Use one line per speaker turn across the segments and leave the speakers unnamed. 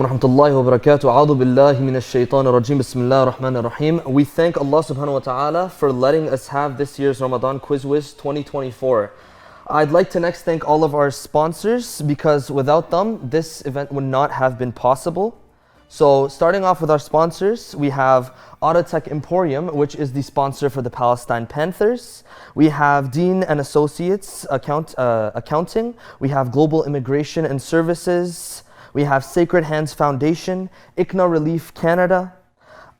Warahmatullahi wabarakatuh. A'udhu billahi minash shaitanir rajim. Bismillahir rahmanir rahim. We thank Allah subhanahu wa ta'ala for letting us have this year's Ramadan Quiz Wiz 2024. I'd like to next thank all of our sponsors because without them, this event would not have been possible. So starting off with our sponsors, we have Autotech Emporium, which is the sponsor for the Palestine Panthers. We have Dean and Associates Accounting. We have Global Immigration and Services. We have Sacred Hands Foundation, ICNA Relief Canada,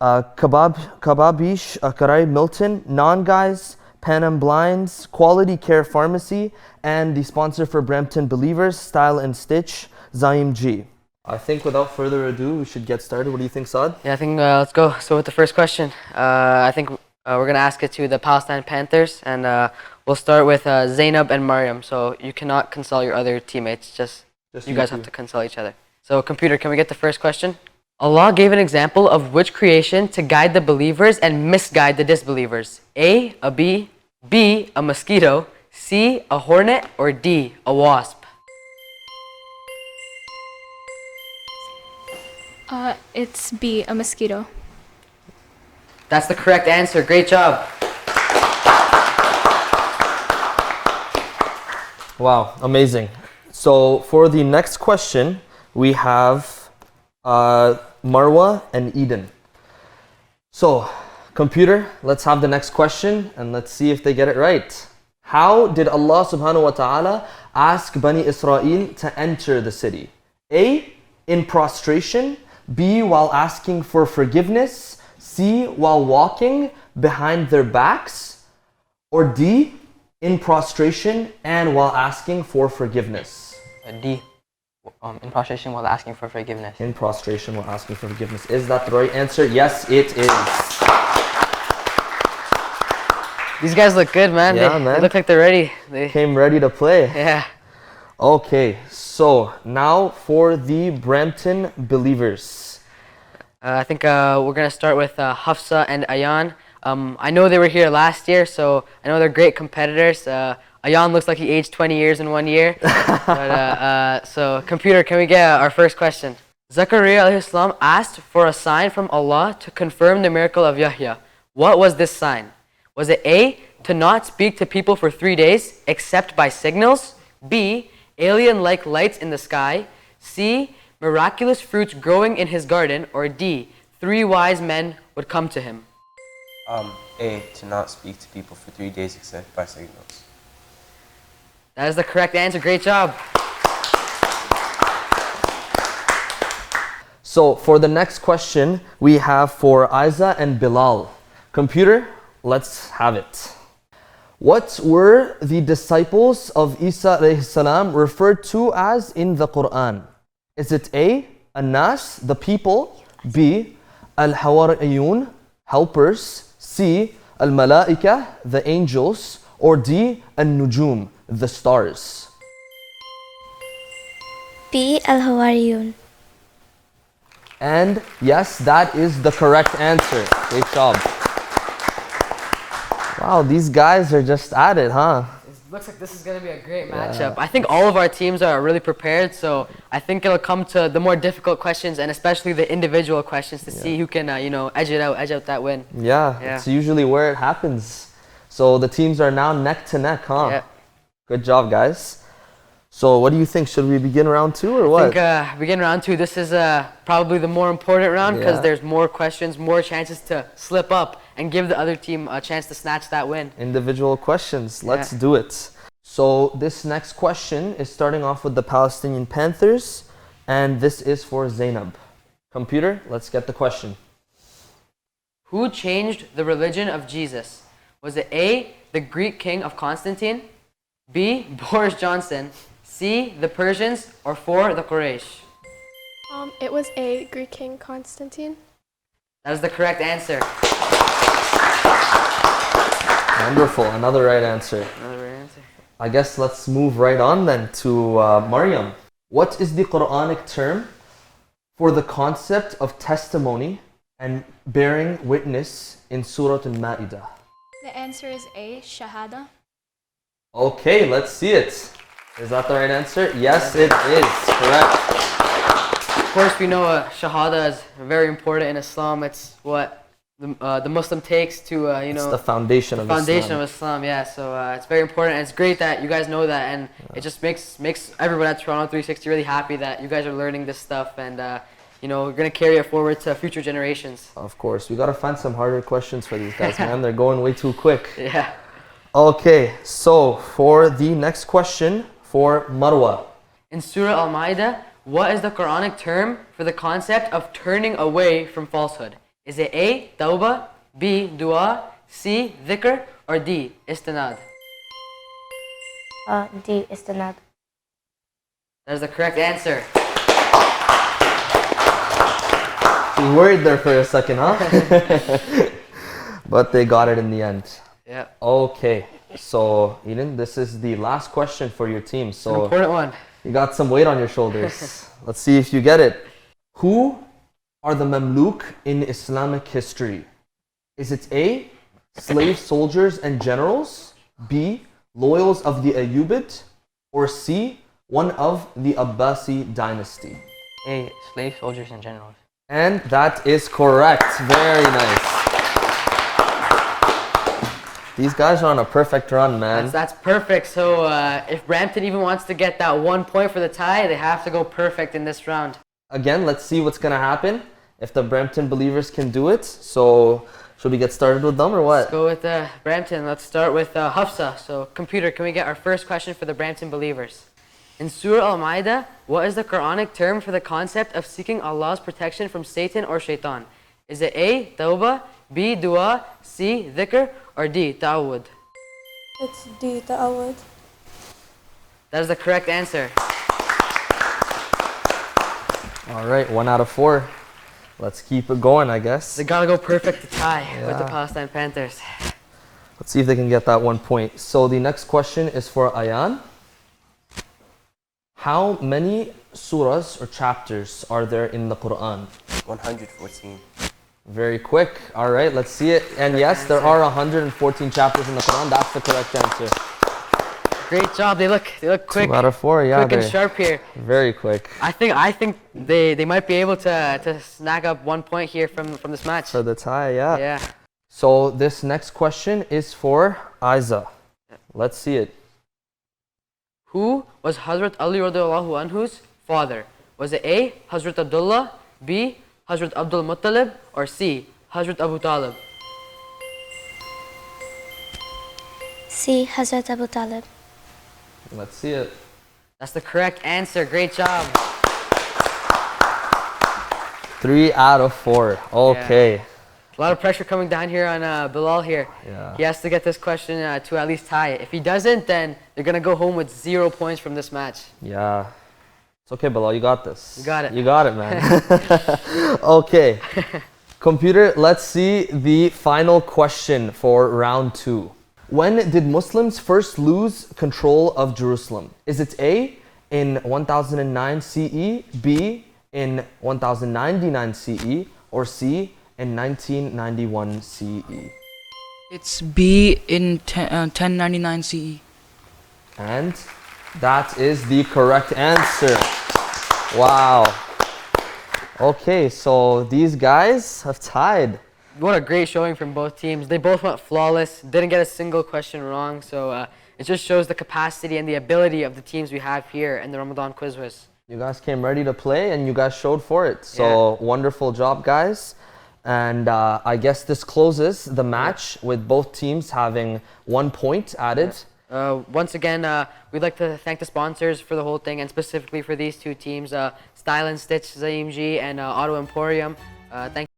Kababish, Karai Milton, Non-Guys, Pan Am Blinds, Quality Care Pharmacy, and the sponsor for Brampton Believers, Style and Stitch, Zaim G. I think without further ado, we should get started. What do you think, Saad?
Yeah, I think let's go. So with the first question, I think we're going to ask it to the Palestine Panthers, and we'll start with Zainab and Mariam. So you cannot consult your other teammates, just you guys have to consult each other. So computer, can we get the first question? Allah gave an example of which creation to guide the believers and misguide the disbelievers? A bee, B, a mosquito, C, a hornet, or D, a wasp?
It's B, a mosquito.
That's the correct answer. Great job.
Wow, amazing. So for the next question, we have Marwa and Eden. So, computer, let's have the next question and let's see if they get it right. How did Allah subhanahu wa ta'ala ask Bani Israel to enter the city? A, in prostration, B, while asking for forgiveness, C, while walking behind their backs, or D, in prostration and while asking for forgiveness?
D. In prostration while asking for forgiveness.
In prostration while asking for forgiveness. Is that the right answer? Yes, it is.
These guys look good, man.
Yeah,
They look like they're ready. They
came ready to play.
Yeah.
Okay, so now for the Brampton Believers.
I think we're going to start with Hafsa and Ayan. I know they were here last year, so I know they're great competitors. Ayan looks like he aged 20 years in 1 year. So, computer, can we get our first question? Zakaria alayhi salam asked for a sign from Allah to confirm the miracle of Yahya. What was this sign? Was it A, to not speak to people for 3 days except by signals? B, alien-like lights in the sky? C, miraculous fruits growing in his garden? Or D, 3 wise men would come to him?
A, to not speak to people for 3 days except by signals.
That is the correct answer. Great job.
So for the next question, we have for Aiza and Bilal. Computer, let's have it. What were the disciples of Isa alayhi salam referred to as in the Quran? Is it A, An-Nas, the people, B, Al-Hawariyun, helpers, C, Al-Malaika, the angels, or D, An-Nujum, the stars?
B, Al-Hawariyun.
And yes, that is the correct answer. Great job. Wow, these guys are just at it, huh?
It looks like this is going to be a great matchup. I think all of our teams are really prepared, so I think it'll come to the more difficult questions and especially the individual questions to see who can, edge out that win.
Yeah, it's usually where it happens. So the teams are now neck to neck, huh?
Yeah.
Good job, guys. So what do you think? Should we begin round 2 or what?
I think begin round 2. This is probably the more important round because there's more questions, more chances to slip up and give the other team a chance to snatch that win.
Individual questions. Let's do it. So this next question is starting off with the Palestinian Panthers, and this is for Zainab. Computer, let's get the question.
Who changed the religion of Jesus? Was it A, the Greek king of Constantine, B, Boris Johnson, C, the Persians, or 4, the Quraysh?
It was A, Greek king Constantine.
That is the correct answer.
Wonderful, another right answer.
Another right answer.
I guess let's move right on then to Maryam. What is the Quranic term for the concept of testimony and bearing witness in Surah Al-Ma'idah?
The answer is A, Shahada.
Okay, let's see it. Is that the right answer? Yes, it is. Correct.
course, we know Shahada is very important in Islam. It's what the Muslim takes to,
It's the foundation of
foundation
Islam.
of Islam, yeah. So it's very important, and it's great that you guys know that, and it just makes everyone at Toronto 360 really happy that you guys are learning this stuff, and we're gonna carry it forward to future generations.
Of course, we gotta find some harder questions for these guys, man. They're going way too quick.
Yeah.
Okay, so for the next question for Marwa.
In Surah Al-Ma'idah, what is the Quranic term for the concept of turning away from falsehood? Is it A, tawbah, B, dua, C, dhikr, or D, istinad?
D, istinad.
That is the correct answer.
You worried there for a second, huh? But they got it in the end.
Yeah.
Okay, so Eden, this is the last question for your team.
An
So
important one.
you got some weight on your shoulders. Let's see if you get it. Who are the Mamluk in Islamic history? Is it A, slave soldiers and generals, B, loyals of the Ayyubid, or C, one of the Abbasi dynasty?
A, slave soldiers and generals.
And that is correct. Very nice. These guys are on a perfect run, man.
That's perfect. So if Brampton even wants to get that 1 point for the tie, they have to go perfect in this round.
Again, let's see what's gonna happen if the Brampton Believers can do it. So, should we get started with them or what?
Let's go with Brampton. Let's start with Hafsa. So, computer, can we get our first question for the Brampton Believers? In Surah Al-Ma'idah, what is the Quranic term for the concept of seeking Allah's protection from Satan or Shaitan? Is it A, tawbah, B, dua, C, dhikr, or D, ta'awud?
It's D, ta'awud.
That is the correct answer.
All right, 1 out of 4. Let's keep it going, I guess.
They gotta go perfect to tie with the
Yeah.
Palestine Panthers.
Let's see if they can get that 1 point. So the next question is for Ayan. How many surahs or chapters are there in the Quran?
114.
Very quick. All right, let's see it. And yes, there are 114 chapters in the Quran. That's the correct answer.
Great job. They look quick.
2 out of 4, yeah.
Quick and
they're
sharp here.
Very quick.
I think they might be able to snag up 1 point here from this match.
For the tie, yeah.
Yeah.
So this next question is for Aiza. Let's see it.
Who was Hazrat Ali radiallahu anhu's father? Was it A, Hazrat Abdullah, B, Hazrat Abdul Muttalib, or C, Hazrat Abu Talib?
C, Hazrat Abu Talib.
Let's see it.
That's the correct answer. Great job.
3 out of 4. Okay.
A lot of pressure coming down here on Bilal here.
Yeah.
He has to get this question to at least tie it. If he doesn't, then they're going to go home with 0 points from this match.
Yeah. It's okay, Bilal. You got this.
You got it.
You got it, man. Okay. Computer, let's see the final question for round 2. When did Muslims first lose control of Jerusalem? Is it A, in 1009 CE, B, in 1099 CE, or C, in 1991 CE?
It's B in 1099 CE.
And that is the correct answer. Wow. Okay, so these guys have tied.
What a great showing from both teams. They both went flawless, didn't get a single question wrong. So it just shows the capacity and the ability of the teams we have here in the Ramadan Quiz Whiz.
You guys came ready to play and you guys showed for it. So wonderful job, guys. And I guess this closes the match with both teams having 1 point added.
Once again, we'd like to thank the sponsors for the whole thing, and specifically for these two teams, Style and Stitch, Zaim G, and Auto Emporium. Thank